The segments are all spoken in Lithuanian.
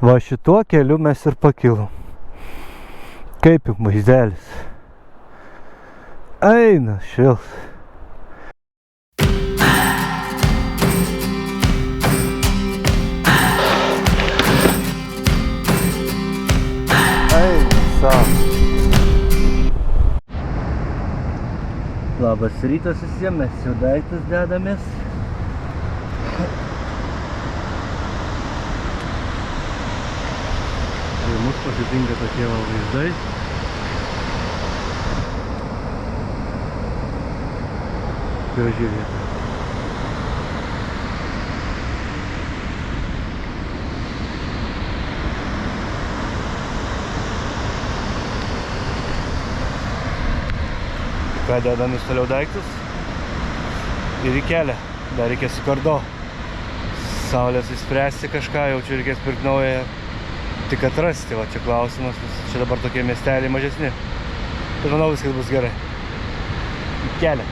Va šituo keliu mes ir pakilom. Kaip juk vaizdelis. Eina šils. Eina savo. Labas rytas visiems, mes jau daiktus dedamės. Ir mus pasitinka tokie vaizdai. Graži vieta. Ką dedamės toliau daiktus ir į kelią. Dar reikės su kardo saulės įspręsti kažką, jau čia reikės pirkti naują, tik atrasti, va čia klausimas, čia dabar tokie miesteliai mažesni. Tai manau viskas bus gerai. Į kelią.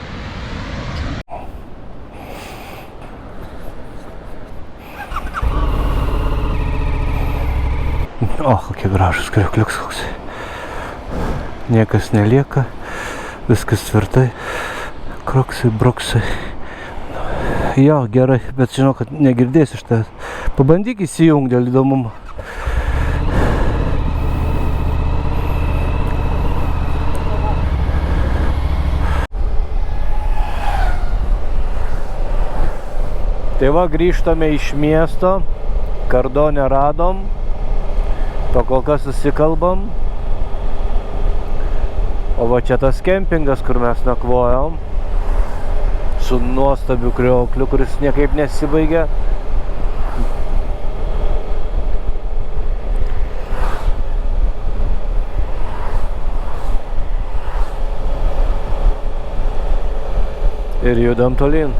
O, kokie gražus kriokliuks koks. Niekas nelieka, viskas tvirtai. Kroksai, broksai. Jo, gerai, bet žinau, kad negirdėsiu iš tavęs. Pabandyk įsijungti dėl įdomumo. Tai va, grįžtame iš miesto, kardo neradom, kol kas susikalbam. O va čia tas kempingas, kur mes nakvojom, su nuostabiu kriokliu, kuris niekaip nesibaigia. Ir judam tolyn.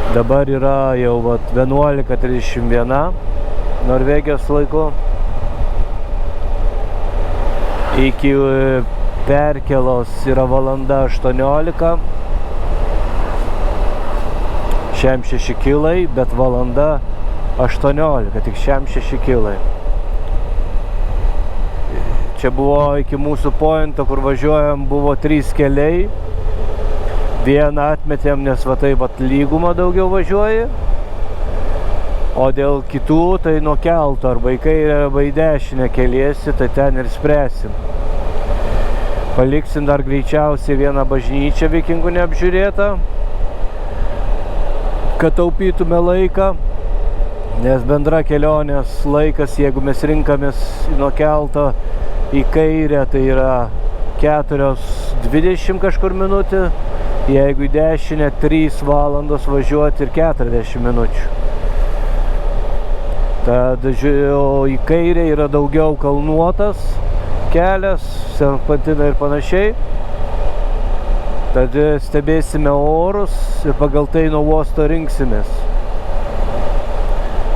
Dabar yra jau 11:31 Norvegijos laiku. Iki perkėlos yra valanda 18. Šiam 6 kilai, bet valanda 18, tik šiam 6 kilai. Čia buvo iki mūsų pointo, kur važiuojam, buvo 3 keliai. Vieną atmetėm, nes va taip lygumą daugiau važiuoji. O dėl kitų, tai nuo kelto, arba į kairę, arba į dešinę keliesi, tai ten ir spręsim. Paliksim dar greičiausiai vieną bažnyčią vikingų neapžiūrėtą, kad taupytume laiką. Nes bendra kelionės laikas, jeigu mes rinkamės nuo kelto į kairę, tai yra 4:20 kažkur minutė. Jeigu į dešinę 3 valandos važiuoti ir 40 minučių. Tad į kairę yra daugiau kalnuotas kelias, serpantinai ir panašiai. Tad stebėsime orus ir pagal tai nuo uosto rinksimės.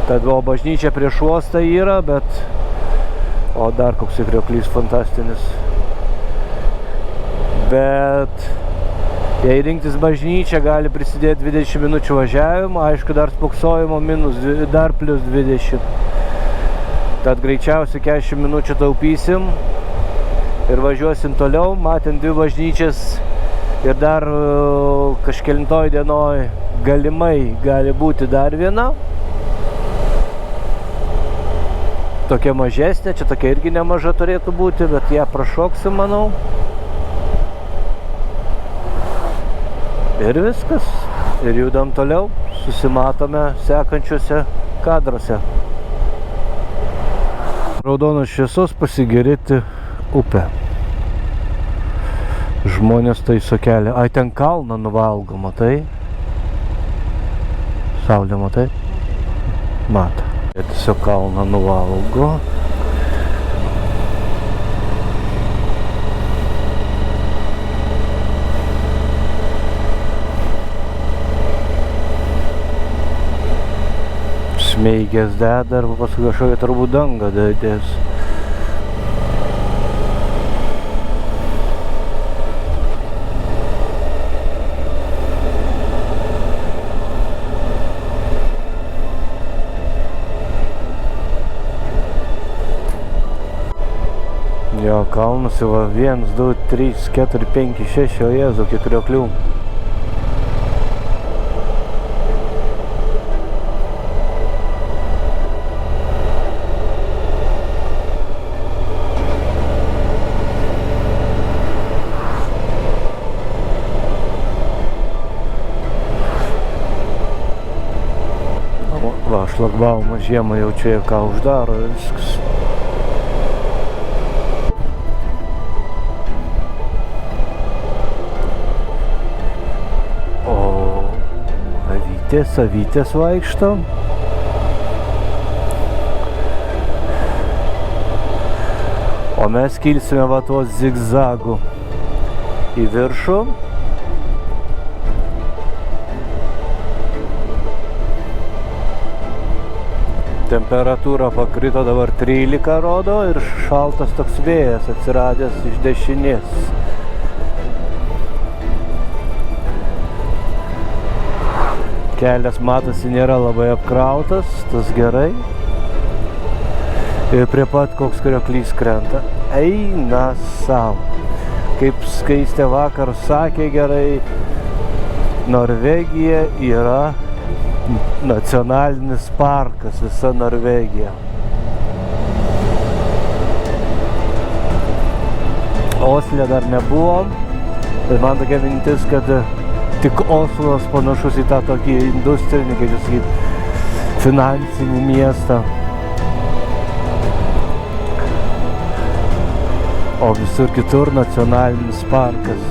Tad bažnyčia prieš uostą yra, bet... O dar koks krioklys fantastinis. Bet... Jei rinktis bažnyčią, gali prisidėti 20 minučių važiavimo, aišku, dar spoksojimo dar plus 20. Tad greičiausiai 40 minučių taupysim ir važiuosim toliau. Matėm 2 bažnyčias ir dar kažkelintoj dienoj galimai gali būti dar viena. Tokia mažesnė, čia tokia irgi nemaža turėtų būti, bet ją prašoksim, manau. Ir viskas. Ir judam toliau. Susimatome sekančiuose kadruose. Raudonos šviesos pasigėrėti upę. Žmonės taiso kelią. Ai, ten kalną nuvalgo, matai? Saulė, matai? Mata. Tiesiog kalną nuvalgo. Smeigės deda arba paskui kažkokią turbūt dangą dės. Jo, kalnus jau 1, 2, 3, 4, 5, 6, o Jėzau, kiek krioklių. Va, šlagbaumą žiemą jau čia ką uždaro ir viskas. Avytės vaikšto. O mes kilsime va tuos zigzagų į viršų. Temperatūra pakrito, dabar 13 rodo ir šaltas toks vėjas atsiradęs iš dešinės. Kelias matosi nėra labai apkrautas, tas gerai. Ir prie pat koks krioklys krenta. Eina sau. Kaip Skaistė vakar sakė gerai, Norvegija yra nacionalinis parkas, visa Norvegija. Osle dar nebuvom. Ir man tokia mintis, kad tik Oslas panašus į tą tokį industrinį, kaip jūs sakyt, finansinį miestą. O visur kitur nacionalinis parkas.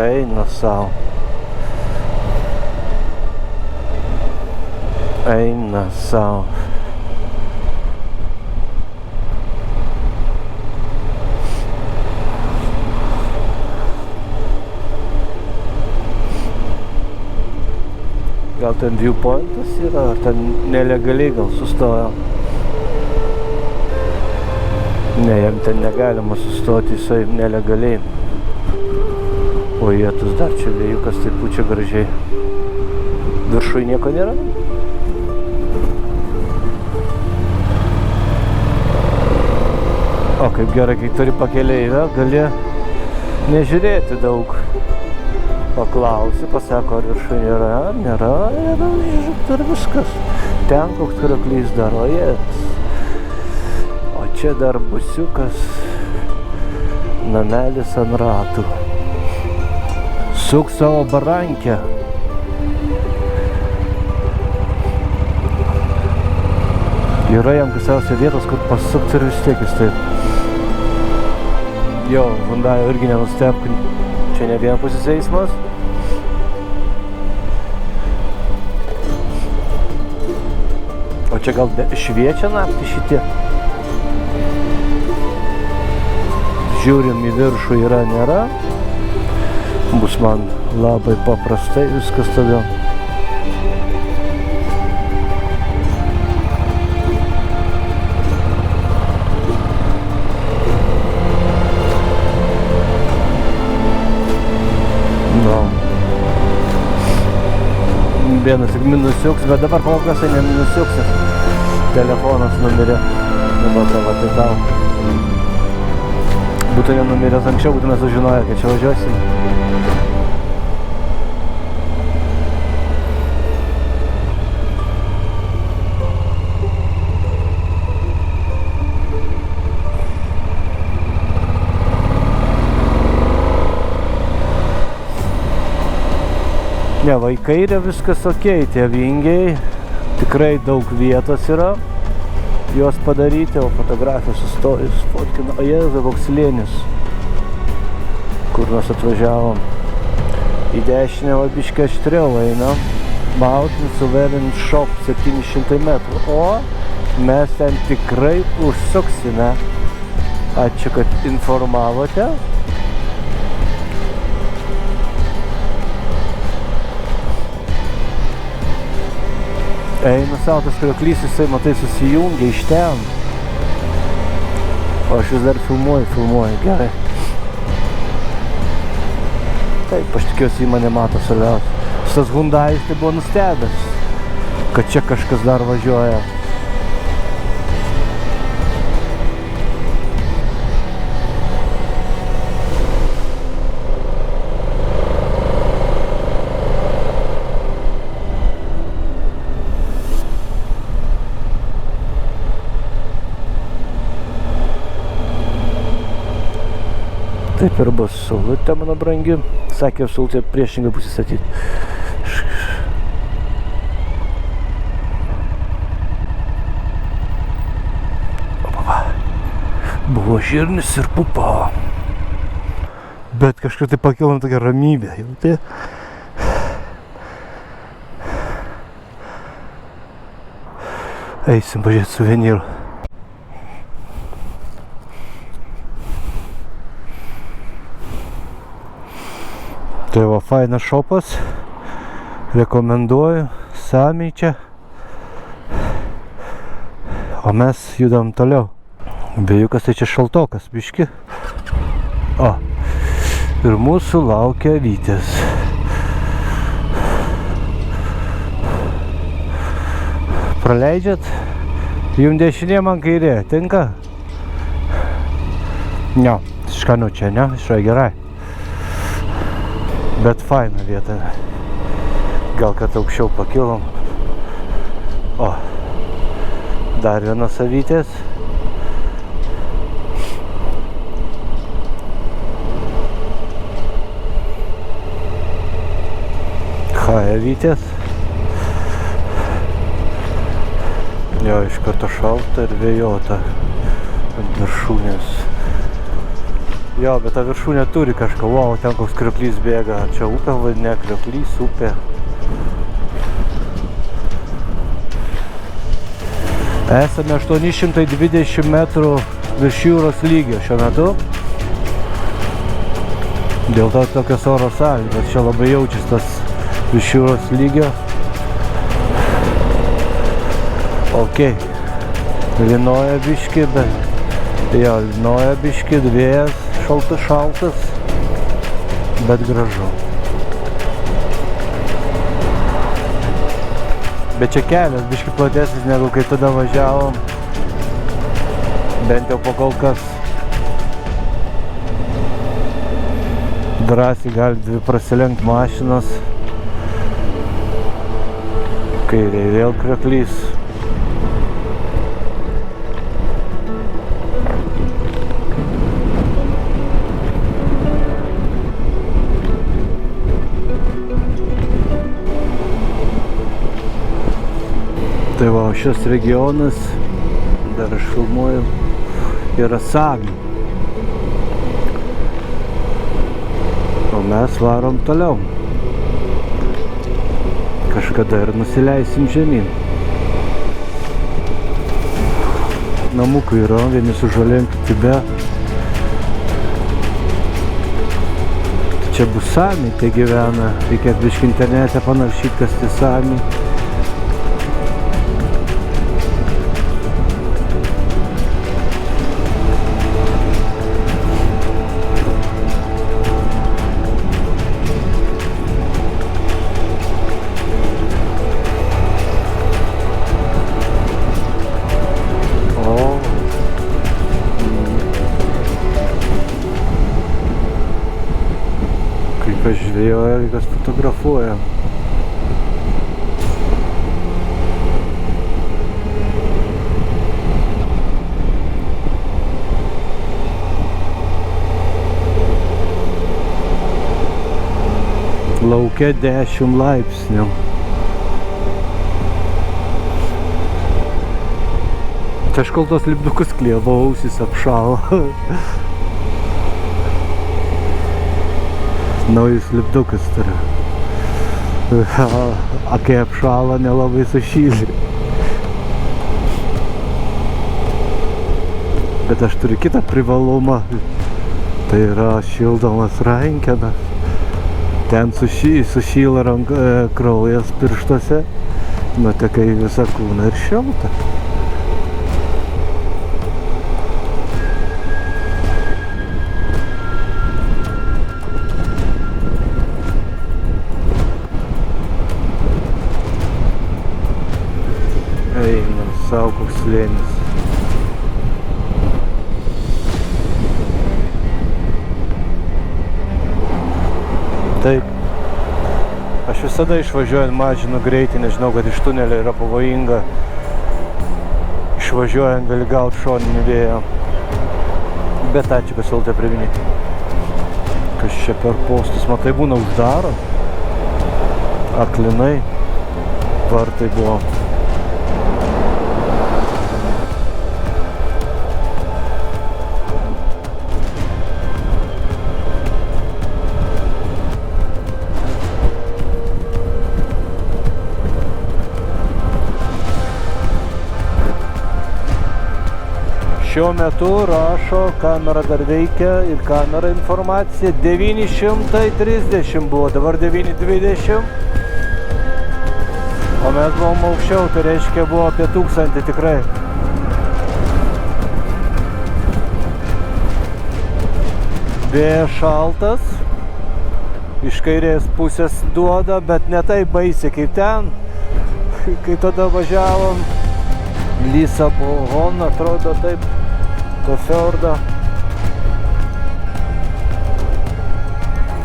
Eina sau. Eina sau. Gal ten viewpointas yra, ar ten nelegaliai gal sustojo. Ne, jam ten negalima sustoti, jisai nelegaliai. O jėtus dar čia vėjukas taip pučia gražiai. Viršui nieko nėra. O kaip gerai, kai turi pakeleivę, gali nežiūrėti daug. Paklausi, pasako, ar viršui nėra, nėra, ir viskas. Ten koks krioklys dar, o jėtus. O čia dar busiukas, namelis ant ratų. Suk savo barankę. Yra jam pusiausia vietos, kur pasukti ir vis tiek jis taip. Jo, Hyundai irgi nenustep, čia ne vienpusis eismas. O čia gal šviečia naktį šitie? Žiūrim į viršų, yra, nėra. Bus man labai paprastai viskas tada. No. Vienas tik minusiuks, bet dabar kol kas nenusiuksis. Telefonas numirė. Dabar tavo tai tau. Būtų nenumiręs anksčiau, būtume sužinoję, kad čia važiuosim. Ne, va į kairę viskas okei, tie vingiai, tikrai daug vietos yra juos padaryti, o fotografija sustojus, fotkina, o Jėzau, koks slėnis, kur mes atvažiavom. Į dešinę va biškį aštriau eina, Mountain Souvenir Shop 700 metrų, o mes ten tikrai užsuksime. Ačiū, kad informavote. Eina sau tas krioklys, jisai, matai, susijungia iš ten. O aš vis dar filmuoju, gerai. Taip, aš tikiuosi, jį mane mato svarbiausia. Šitas Hyundai'is tai buvo nustebęs, kad čia kažkas dar važiuoja. Taip ir bus saulutė, mano brangi. Sakė, saulutė priešingai pusė statyti. Buvo žirnis ir pupa. Bet kažkaip tai pakilom tokią ramybę. Jauti? Eisim pažiūrėti suvenyrų. Tai va, fainas šopas, rekomenduoju, Samiai čia, o mes judam toliau. Bejukas tai čia šaltokas, biški. O, ir mūsų laukia avytės. Praleidžiat? Jums dešinė, man kairė, tinka? Ne, skanu čia, ne, šai gerai. Bet faina vieta. Gal kad aukščiau pakilom. O, dar vienas avytės. Avytės. Jo, iš karto šalta ir vėjota ant viršūnės. Jo, bet ta viršūnė turi kažką. Wow, ten koks krioklys bėga. Čia upė vadinė, krioklys, upė. Esame 820 metrų virš jūros lygio šiuo metu. Dėl to tokios oro sąlygos. Čia labai jaučiasi tas virš jūros lygio. Ok. Lynoja biški, bet jo, lynoja biški, vėjas šaltas, bet gražu. Bet čia kelias biški platesnis negu kai tada važiavom. Bent jau po kol kas. Drąsiai gali dvi prasilenkt mašinas. Kairiai vėl krioklys. Tai va, šis regionas, dar aš filmuoju, yra Samiai. O mes varom toliau. Kažkada ir nusileisim žemyn. Namukų yra, vieni su žolėm, kiti be. Čia bus Samiai, tai gyvena. Reikia biškį internete panaršyti, kas tai Samiai. Kas žvejoja, kas fotografuoja. Lauke 10 laipsnių. Čia aš kol tos lipdukus klievau, ausis apšalo. Naujus lipdukus turiu. A kai apšalo, nelabai sušyli. Bet aš turiu kitą privalumą. Tai yra šildomas rankenas. Ten sušyla kraujas pirštuose. Nutekai visą kūną ir šilta. Eina, savo koks slėnis. Taip. Aš visada išvažiuojant mažinu greitį, nežinau, kad iš tunelio yra pavojinga. Išvažiuojant gali gauti šoninį vėją. Bet ačiū, kas LT priminė. Kas čia per postus, matai, būna uždaro. Aklinai. Vartai buvo. Šiuo metu rašo, kamera dar veikia ir kamera informacija 930 buvo, dabar 920. O mes buvom aukščiau, tai reiškia buvo apie 1000 tikrai. Vėjas šaltas, iš kairės pusės duoda, bet ne taip baisiai kaip ten, kai tada važiavom. Lisabon atrodo taip, to fiordą.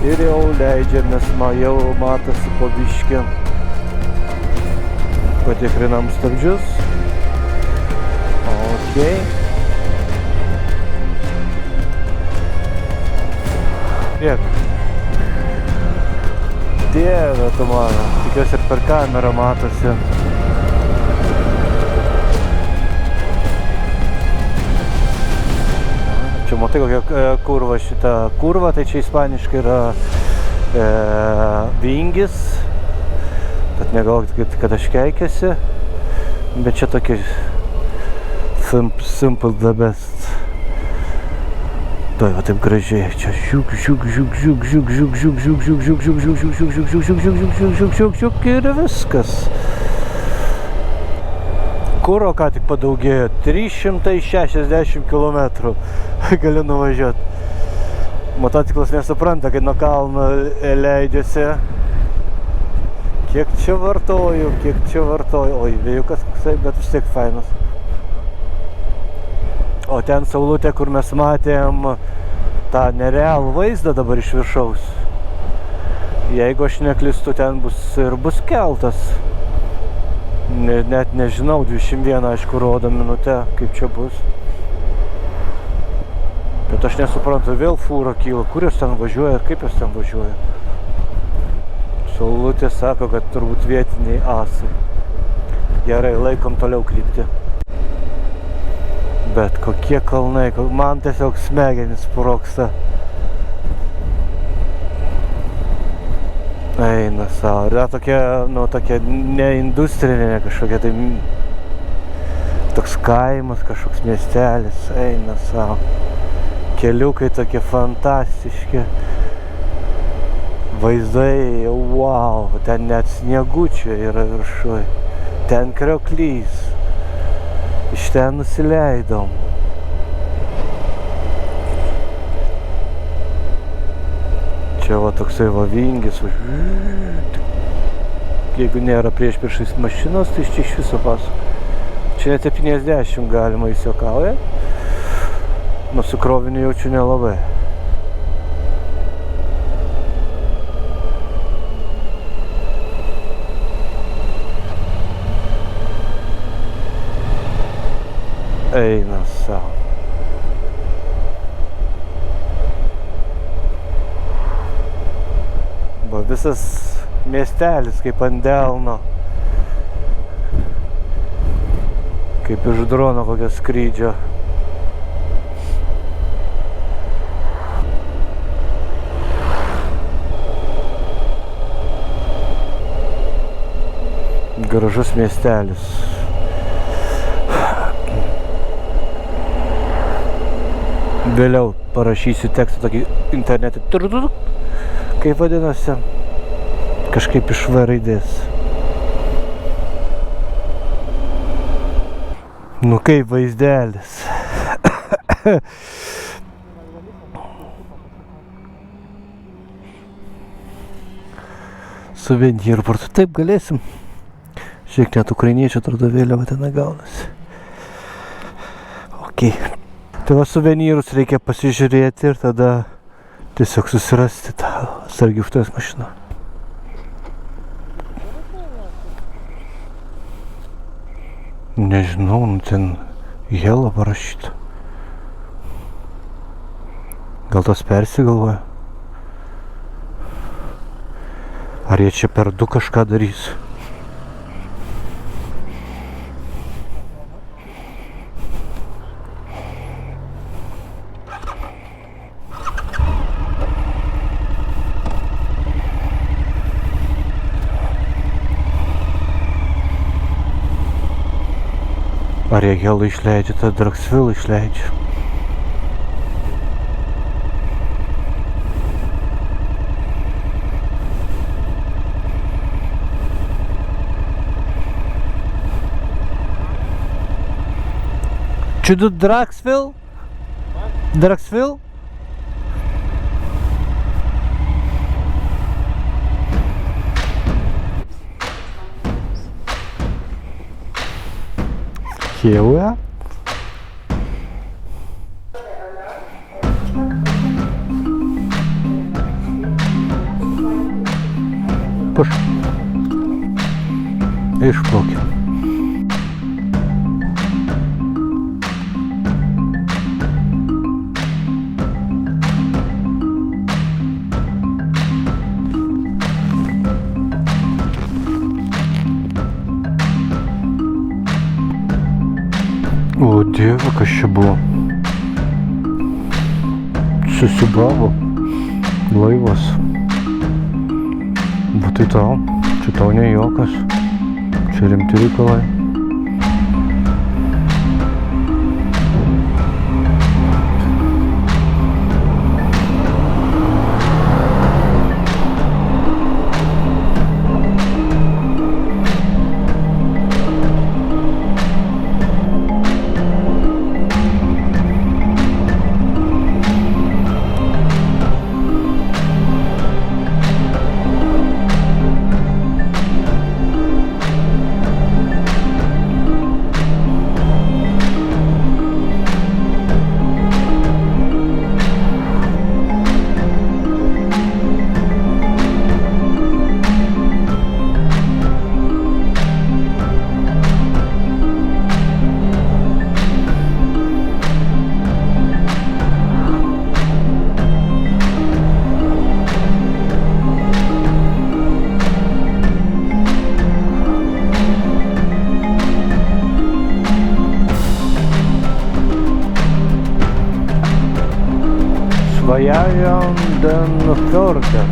Ir jau leidžiamės, jau matosi po biškį. Patikrinam stabdžius. Ok. Tiek. Dieve tu mano, tikiuosi ir per kamerą matosi. Čia matai kokia kurva šita kurva, tai čia ispaniškai yra vingis, tad negalvokit, kad aš keikiasi, bet čia tokia simple the best. Tai va taip gražiai, čia žiūk, žiūk, žiūk, žiūk, žiūk, žiūk, žiūk, žiūk, žiūk, žiūk, žiūk, žiūk, žiūk, žiūk, žiūk, žiūk, žiūk, žiūk, žiūk, žiūk ir viskas. Kuro ką tik padaugėjo, 360 km galiu nuvažiuoti. Motociklas nesupranta, kad nuo kalno leidžiasi. Kiek čia vartoju, oi, vėjukas koksai, bet vis tiek fainas. O ten saulutė, kur mes matėm tą nerealų vaizdą dabar iš viršaus. Jeigu aš neklystu, ten bus keltas. Net nežinau, 21, aišku, rodo minutę, kaip čia bus. Bet aš nesuprantu, vėl fūra kyla, kur jos ten važiuoja ir kaip jos ten važiuoja. Saulutė sako, kad turbūt vietiniai asai. Gerai, laikom toliau kryptį. Bet kokie kalnai, man tiesiog smegenis sprogsta. Eina savo, yra tokia, tokia neindustrinė kažkokia, tai toks kaimas, kažkoks miestelis, eina savo. Keliukai tokie fantastiški, vaizdai, wow, ten net sniegučio yra viršuj, ten krioklys, iš ten nusileidom. Čia va toksai va vingis, jeigu nėra priešais mašinos, tai čia iš viso pasako. Čia net 70 galima įsiokauja, nu su kroviniu jaučiu nelabai. Eina savo. Visas miestelis kaip ant delno, kaip iš drono kokio skrydžio. Gražus miestelis. Vėliau parašysiu tekstą tokį internete, kaip vadinasi, kažkaip iš V raidės. Nu kaip vaizdelis. Suvenyrų parduotuvė. Taip galėsim Žiūrėk, net ukrainiečių atrodo vėliava ten gaunasi. Ok. Tai va suvenyrus reikia pasižiūrėti ir tada tiesiog susirasti tą sargi užtojus mašiną. Nežinau, ten Hela parašyta. Gal tas persigalvoja? Ar jie čia per du kažką darys? Ar jie Helą išleidžia, tą Dragsvilą išleidžia. Čia du Dragsville? Dragsville? Here we are. Push. Išplaukiam. O Dieve, kas čia buvo? Susibravo laivas. Bet tai tau, čia tau ne jokas. Čia rimti reikalai. Svajajam den fjorda.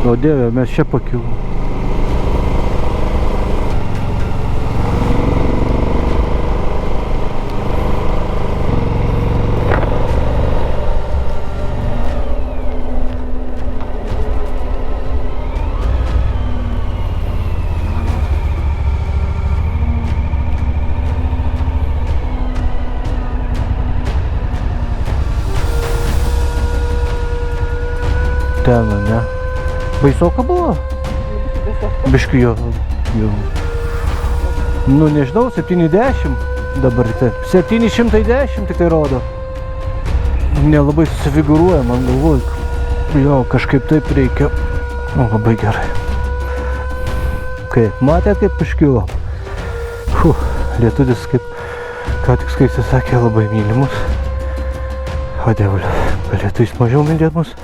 O Dieve, mes čia pakilom. Ten, ne? Baisoka buvo? Biški jo. Nu, nežinau, 70 dabar tai. 710 tik tai rodo. Nelabai susifigūruoja, man galvoj. Jo, kažkaip taip reikia. O, labai gerai. Kaip, matėt, kaip iškilo? Lietuvis, kaip ką tik Skaistė sakė, labai mylimus. O dievulė, galėtų jis mažiau mylėt mus.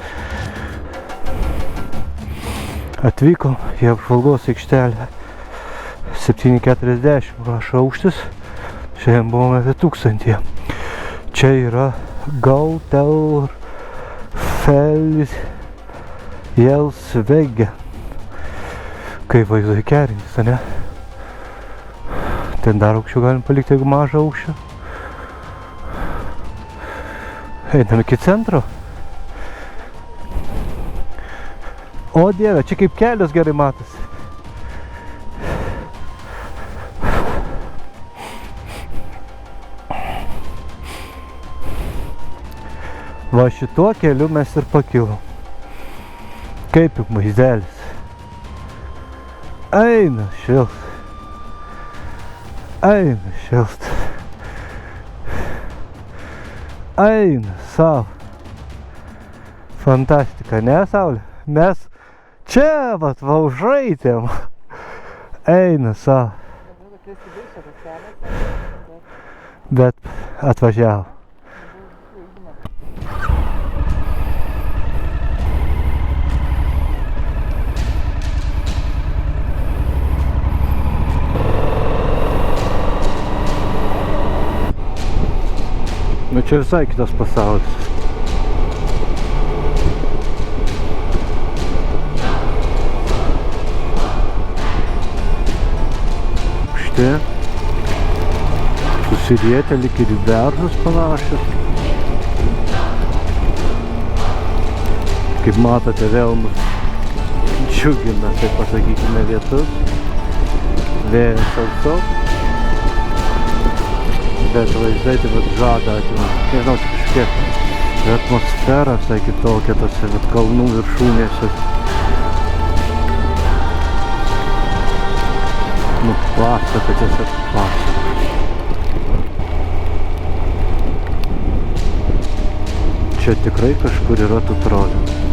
Atvykom į apžvalgos aikštelę 7,40 rašo aukštis. Šiandien buvome apie 1000. Čia yra Gautelfelsvegen. Kaip vaizdo įkerintis, ne? Ten dar aukščiau galim palikti, jeigu mažą aukščią. Einam iki centro. O Dieve, čia kaip kelios gerai matosi. Va šituo keliu mes ir pakilom. Kaip juk vaizdelis. Eina šilta. Eina šilta. Eina savo. Fantastika, ne, Saulė? Mes čia vat va užraitėm. Eina savo. Bet atvažiavo. Nu čia visai kitas pasaulis. Susirietę lyg ir į beržus panašius. Kaip matote, vėl mus džiugina, taip pasakykime, lietus. Vėjas sausos. Bet vaizdai taip pat žada atima. Nežinau, čia kažkiek atmosfera visai kitokia tose kalnų viršūnėse. Nu, pasaka, tiesiog pasaka. Čia tikrai kažkur yra tų trolių.